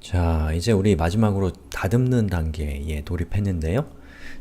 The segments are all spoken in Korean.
자, 이제 우리 마지막으로 다듬는 단계에 돌입했는데요.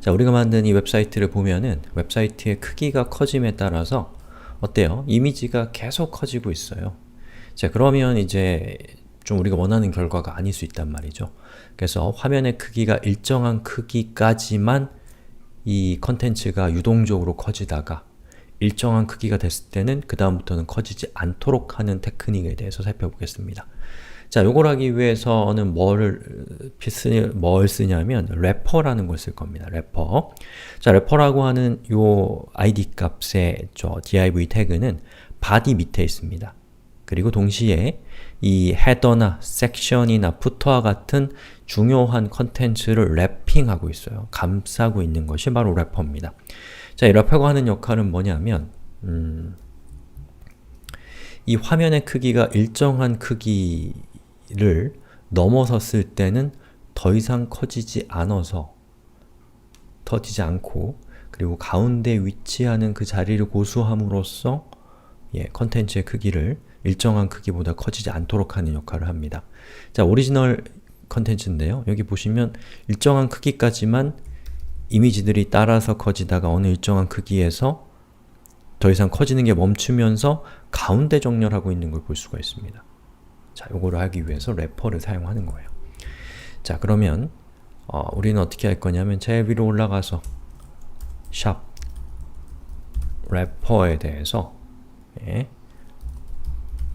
자, 우리가 만든 이 웹사이트를 보면은 웹사이트의 크기가 커짐에 따라서 어때요? 이미지가 계속 커지고 있어요. 자, 그러면 이제 좀 우리가 원하는 결과가 아닐 수 있단 말이죠. 그래서 화면의 크기가 일정한 크기까지만 이 컨텐츠가 유동적으로 커지다가 일정한 크기가 됐을 때는 그 다음부터는 커지지 않도록 하는 테크닉에 대해서 살펴보겠습니다. 자, 요걸 하기 위해서는 뭘 쓰냐면 래퍼라는 걸 쓸 겁니다. 래퍼. 자, 래퍼라고 하는 요 id 값의 div 태그는 body 밑에 있습니다. 그리고 동시에 이 헤더나 섹션이나 푸터와 같은 중요한 컨텐츠를 랩핑하고 있어요. 감싸고 있는 것이 바로 래퍼입니다. 자, 이 래퍼가 하는 역할은 뭐냐면 이 화면의 크기가 일정한 크기를 넘어섰을 때는 더 이상 커지지 않고 그리고 가운데 위치하는 그 자리를 고수함으로써 컨텐츠의 크기를 일정한 크기보다 커지지 않도록 하는 역할을 합니다. 자, 오리지널 컨텐츠인데요. 여기 보시면 일정한 크기까지만 이미지들이 따라서 커지다가 어느 일정한 크기에서 더 이상 커지는 게 멈추면서 가운데 정렬하고 있는 걸 볼 수가 있습니다. 자, 요거를 하기 위해서 래퍼를 사용하는 거예요. 자, 그러면 우리는 어떻게 할 거냐면 제일 위로 올라가서 샵 래퍼에 대해서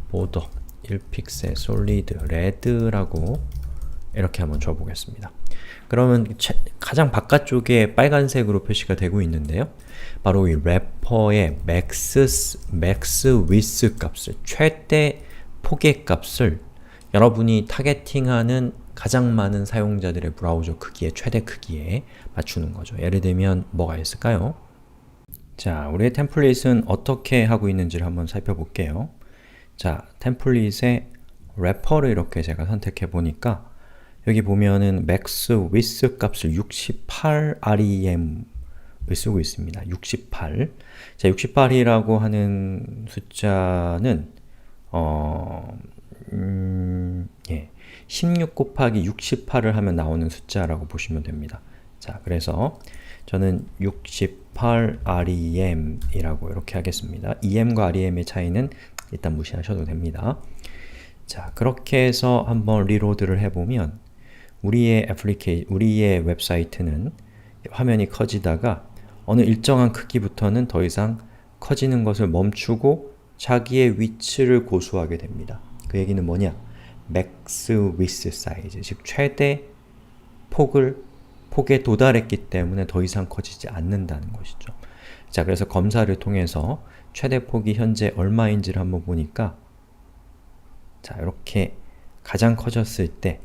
보더 1픽셀 솔리드 레드라고 이렇게 한번 줘보겠습니다. 그러면 가장 바깥쪽에 빨간색으로 표시가 되고 있는데요. 바로 이 래퍼의 max width 값을, 최대 폭의 값을 여러분이 타겟팅하는 가장 많은 사용자들의 브라우저 크기의 최대 크기에 맞추는 거죠. 예를 들면 뭐가 있을까요? 자, 우리의 템플릿은 어떻게 하고 있는지를 한번 살펴볼게요. 자, 템플릿의 래퍼를 이렇게 제가 선택해 보니까 여기 보면은 max width 값을 68 REM을 쓰고 있습니다. 68. 자, 68이라고 하는 숫자는 16 곱하기 68을 하면 나오는 숫자라고 보시면 됩니다. 자, 그래서 저는 68 REM이라고 이렇게 하겠습니다. EM과 REM의 차이는 일단 무시하셔도 됩니다. 자, 그렇게 해서 한번 리로드를 해보면 우리의 웹사이트는 화면이 커지다가 어느 일정한 크기부터는 더 이상 커지는 것을 멈추고 자기의 위치를 고수하게 됩니다. 그 얘기는 뭐냐? max width size, 즉 최대 폭에 도달했기 때문에 더 이상 커지지 않는다는 것이죠. 자, 그래서 검사를 통해서 최대 폭이 현재 얼마인지를 한번 보니까 자, 이렇게 가장 커졌을 때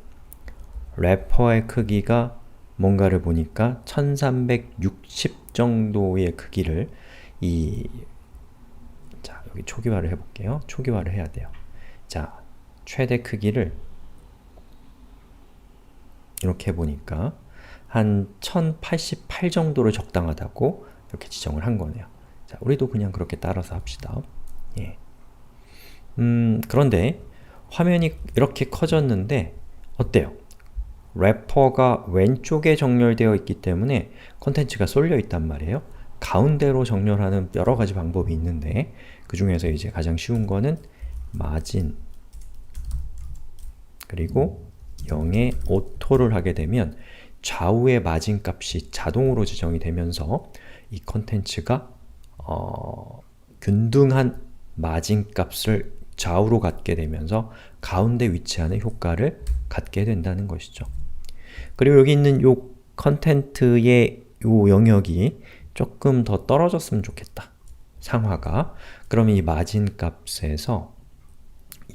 래퍼의 크기가 뭔가를 보니까 1360 정도의 크기를 자, 여기 초기화를 해볼게요. 초기화를 해야 돼요. 자, 최대 크기를 이렇게 해보니까 한 1088 정도로 적당하다고 이렇게 지정을 한 거네요. 자, 우리도 그냥 그렇게 따라서 합시다. 그런데 화면이 이렇게 커졌는데 어때요? 래퍼가 왼쪽에 정렬되어 있기 때문에 컨텐츠가 쏠려 있단 말이에요. 가운데로 정렬하는 여러 가지 방법이 있는데 그 중에서 이제 가장 쉬운 거는 마진 그리고 0에 오토를 하게 되면 좌우의 마진 값이 자동으로 지정이 되면서 이 컨텐츠가 균등한 마진 값을 좌우로 갖게 되면서 가운데 위치하는 효과를 갖게 된다는 것이죠. 그리고 여기 있는 요 컨텐트의 요 영역이 조금 더 떨어졌으면 좋겠다. 상하가. 그럼 이 마진 값에서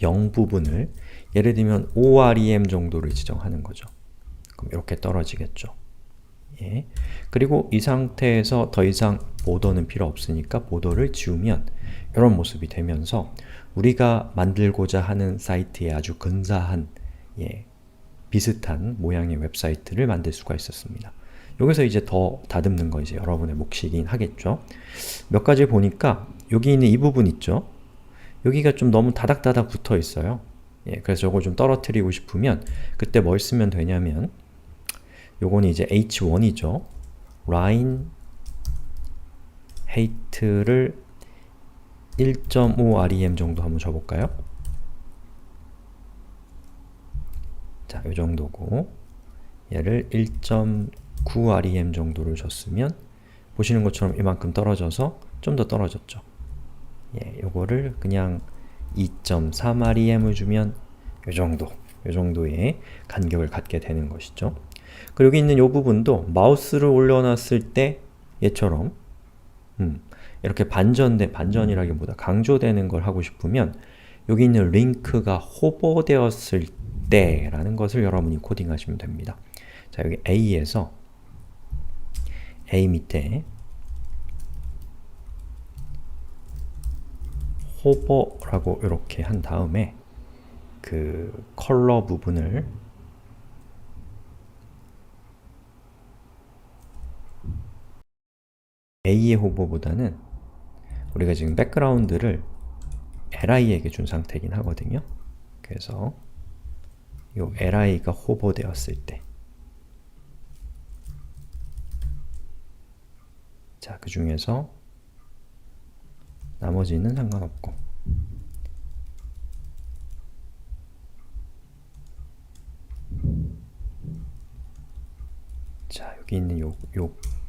0 부분을 예를 들면 5REM 정도를 지정하는 거죠. 그럼 이렇게 떨어지겠죠. 그리고 이 상태에서 더 이상 보더는 필요 없으니까 보더를 지우면 이런 모습이 되면서 우리가 만들고자 하는 사이트에 아주 근사한 비슷한 모양의 웹사이트를 만들 수가 있었습니다. 여기서 이제 더 다듬는 거 이제 여러분의 몫이긴 하겠죠. 몇 가지 보니까 여기 있는 이 부분 있죠? 여기가 좀 너무 다닥다닥 붙어 있어요. 그래서 저걸 좀 떨어뜨리고 싶으면 그때 뭘 쓰면 되냐면 요거는 이제 h1이죠. line height를 1.5 rem 정도 한번 줘볼까요? 자, 요 정도고 얘를 1.9 rem 정도를 줬으면 보시는 것처럼 이만큼 떨어져서 좀 더 떨어졌죠. 요거를 그냥 2.3 rem을 주면 요 정도의 간격을 갖게 되는 것이죠. 그리고 여기 있는 요 부분도 마우스를 올려놨을 때 얘처럼 이렇게 반전이라기보다 강조되는 걸 하고 싶으면 여기 있는 링크가 호버되었을 때 라는 것을 여러분이 코딩하시면 됩니다. 자, 여기 A에서 A 밑에 호버라고 이렇게 한 다음에 그 컬러 부분을 A의 호버보다는 우리가 지금 백그라운드를 li에게 준 상태이긴 하거든요. 그래서 요 li가 호버되었을 때 자, 그 중에서 나머지는 상관없고 자, 여기 있는 요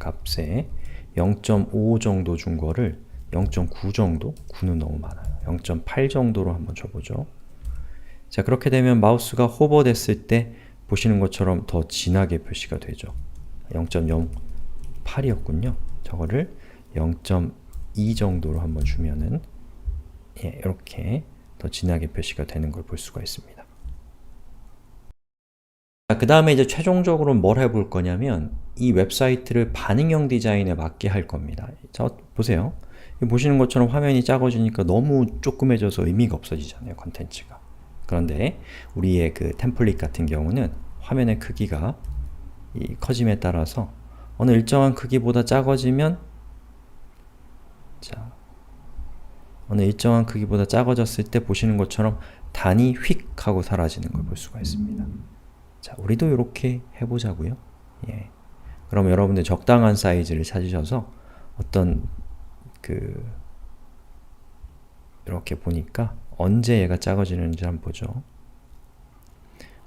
값에 0.5 정도 준 거를 0.9 정도? 9는 너무 많아요. 0.8 정도로 한번 줘보죠. 자, 그렇게 되면 마우스가 호버 됐을 때 보시는 것처럼 더 진하게 표시가 되죠. 0.08이었군요. 저거를 0.2 정도로 한번 주면은 이렇게 더 진하게 표시가 되는 걸 볼 수가 있습니다. 그 다음에 이제 최종적으로 뭘 해볼 거냐면 이 웹사이트를 반응형 디자인에 맞게 할 겁니다. 자, 보세요. 보시는 것처럼 화면이 작아지니까 너무 조그매져서 의미가 없어지잖아요, 컨텐츠가. 그런데 우리의 그 템플릿 같은 경우는 화면의 크기가 이 커짐에 따라서 어느 일정한 크기보다 작아지면 자, 어느 일정한 크기보다 작아졌을 때 보시는 것처럼 단이 휙 하고 사라지는 걸 볼 수가 있습니다. 자, 우리도 이렇게 해보자고요. 그럼 여러분들 적당한 사이즈를 찾으셔서 어떤 이렇게 보니까 언제 얘가 작아지는지 한번 보죠.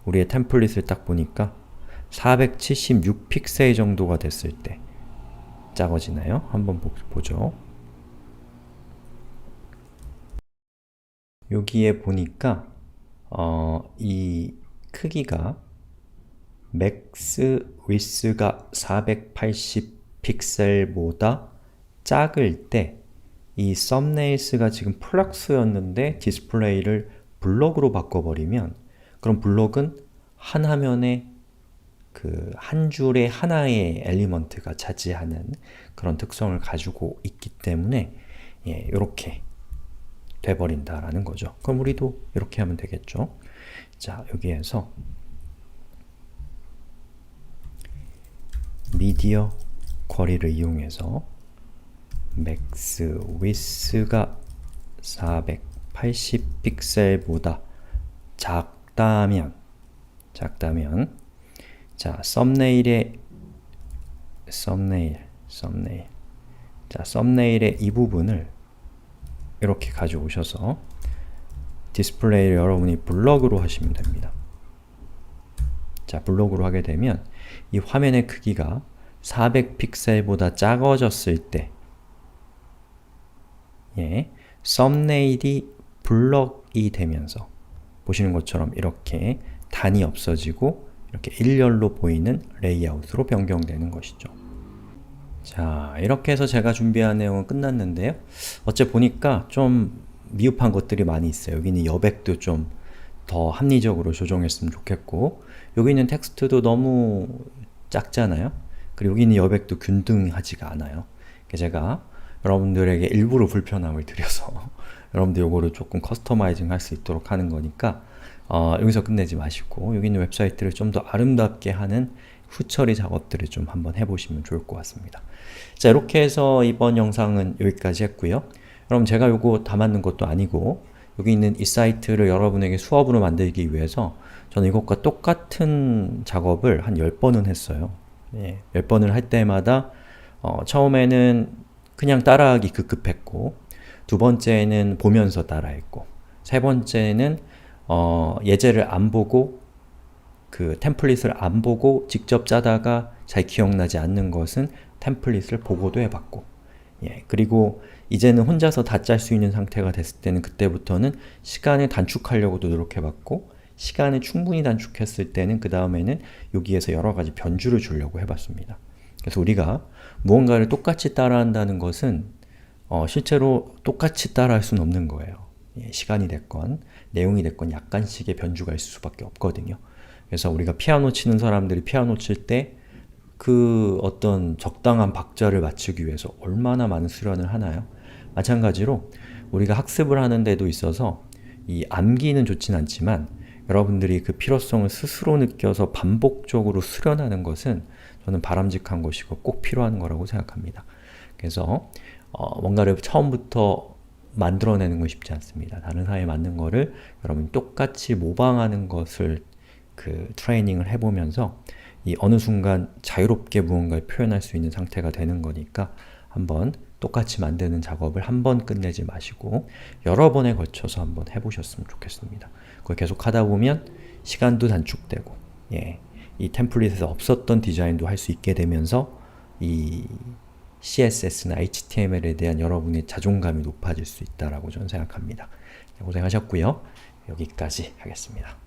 우리의 템플릿을 딱 보니까 476 픽셀 정도가 됐을 때 작아지나요? 한번 보죠. 여기에 보니까 이 크기가 맥스 위스가 480 픽셀보다 작을 때 이 썸네일스가 지금 플럭스였는데 디스플레이를 블록으로 바꿔버리면 그럼 블록은 한 화면에 한 줄에 하나의 엘리먼트가 차지하는 그런 특성을 가지고 있기 때문에 이렇게 돼버린다라는 거죠. 그럼 우리도 이렇게 하면 되겠죠. 자, 여기에서 미디어 쿼리를 이용해서 맥스 위스가 480 픽셀보다 작다면 자, 썸네일의 이 부분을 이렇게 가져오셔서 디스플레이를 여러분이 블럭으로 하시면 됩니다. 자, 블록으로 하게 되면 이 화면의 크기가 400픽셀보다 작아졌을 때 썸네일이 블럭이 되면서 보시는 것처럼 이렇게 단이 없어지고 이렇게 일렬로 보이는 레이아웃으로 변경되는 것이죠. 자, 이렇게 해서 제가 준비한 내용은 끝났는데요. 어째 보니까 좀 미흡한 것들이 많이 있어요. 여기는 여백도 좀 더 합리적으로 조정했으면 좋겠고 여기 있는 텍스트도 너무 작잖아요. 그리고 여기 있는 여백도 균등하지가 않아요. 제가 여러분들에게 일부러 불편함을 드려서 여러분들 요거를 조금 커스터마이징 할 수 있도록 하는 거니까 여기서 끝내지 마시고 여기 있는 웹사이트를 좀 더 아름답게 하는 후처리 작업들을 좀 한번 해보시면 좋을 것 같습니다. 자, 이렇게 해서 이번 영상은 여기까지 했고요. 여러분 제가 요거 다 만든 것도 아니고 여기 있는 이 사이트를 여러분에게 수업으로 만들기 위해서 저는 이것과 똑같은 작업을 한 10번은 했어요. 10번을 할 때마다 처음에는 그냥 따라하기 급급했고, 두 번째는 보면서 따라했고, 세 번째는 예제를 안 보고 그 템플릿을 안 보고 직접 짜다가 잘 기억나지 않는 것은 템플릿을 보고도 해봤고, 그리고 이제는 혼자서 다 짤 수 있는 상태가 됐을 때는 그때부터는 시간을 단축하려고도 노력해봤고, 시간을 충분히 단축했을 때는 그 다음에는 여기에서 여러가지 변주를 주려고 해봤습니다. 그래서 우리가 무언가를 똑같이 따라한다는 것은 실제로 똑같이 따라할 수는 없는 거예요. 시간이 됐건 내용이 됐건 약간씩의 변주가 있을 수밖에 없거든요. 그래서 우리가 피아노 치는 사람들이 피아노 칠 때 그 어떤 적당한 박자를 맞추기 위해서 얼마나 많은 수련을 하나요? 마찬가지로 우리가 학습을 하는 데도 있어서 이 암기는 좋진 않지만 여러분들이 그 필요성을 스스로 느껴서 반복적으로 수련하는 것은 저는 바람직한 것이고 꼭 필요한 거라고 생각합니다. 그래서 뭔가를 처음부터 만들어내는 건 쉽지 않습니다. 다른 사람이 만든 거를 여러분이 똑같이 모방하는 것을 트레이닝을 해보면서 이 어느 순간 자유롭게 무언가를 표현할 수 있는 상태가 되는 거니까 한번 똑같이 만드는 작업을 한 번 끝내지 마시고 여러 번에 걸쳐서 한번 해보셨으면 좋겠습니다. 그걸 계속 하다 보면 시간도 단축되고 이 템플릿에서 없었던 디자인도 할 수 있게 되면서 이 CSS나 HTML에 대한 여러분의 자존감이 높아질 수 있다고 저는 생각합니다. 고생하셨고요. 여기까지 하겠습니다.